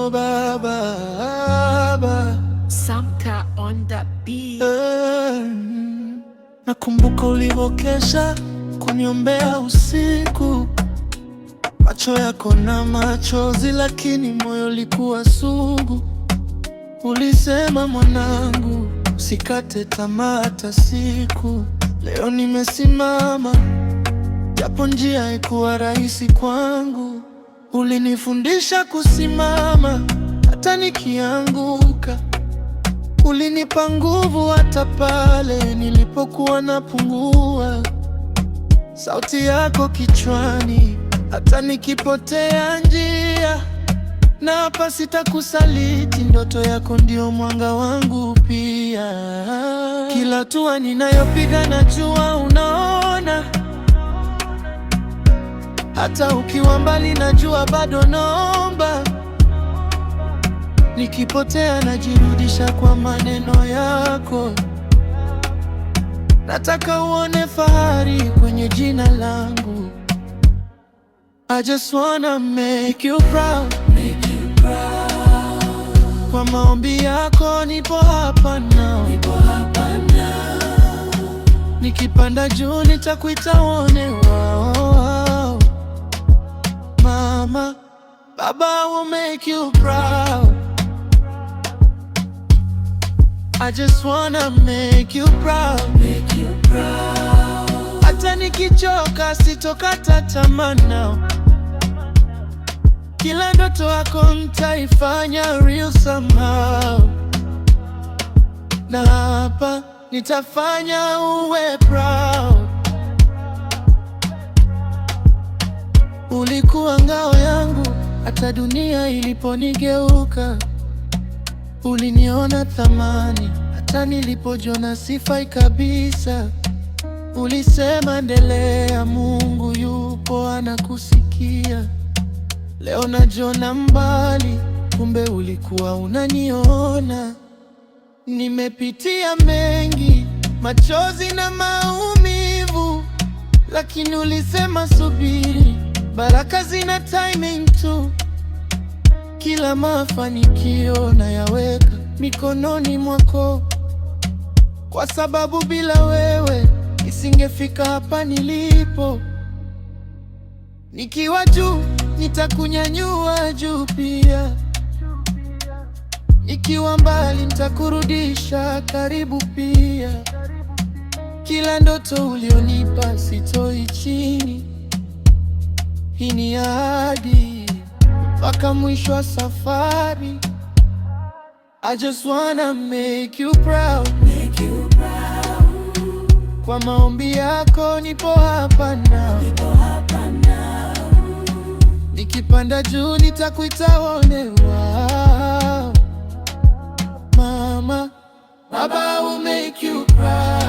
oh baba. Samka on the beat. Nakumbuka ulivokesha kuniombea usiku, macho yako na machozi, lakini moyo likuwa sugu. Ulisema mwanangu, usikate tamaa hata siku. Leo nimesimama, japo njia haikuwa rahisi kwangu. Ulinifundisha kusimama hata nikianguka. Ulinipa nguvu hata pale nilipokuwa napungua. Sauti yako kichwani hata nikipotea njia. Na hapa sitakusaliti, ndoto yako ndio mwanga wangu pia. Kila hatua ninayopiga najua unaona, hata ukiwa mbali najua bado naomba. Nikipotea najirudisha kwa maneno yako. Nataka uone fahari kwenye jina langu. I just wanna make you proud. Kwa maombi yako nipo hapa now. Nikipanda juu nitakuita uone wow. Mama, Baba will make you proud. I just wanna make you proud. Hata nikichoka sitokata tamaa now. Kila ndoto yako nitaifanya real somehow. Na hapa nitafanya uwe proud. Ulikuwa ngao yangu hata dunia iliponigeuka. Uliniona thamani hata nilipojiona sifai kabisa. Ulisema endelea, Mungu yupo anakusikia. Leo najiona mbali, kumbe ulikuwa unaniona. Nimepitia mengi, machozi na maumivu, lakini ulisema subiri, baraka zina timing tu. Kila mafanikio nayaweka mikononi mwako, kwa sababu bila wewe nisingefika hapa nilipo. Nikiwa juu nitakunyanyua juu pia, nikiwa mbali nitakurudisha karibu pia. Kila ndoto ulionipa sitoi chini, hii ni ahadi mpaka mwisho wa safari. I just wanna make you proud. Kwa maombi yako nipo hapa now. Nikipanda juu nitakuita uone wow. Mama, Baba will make you proud.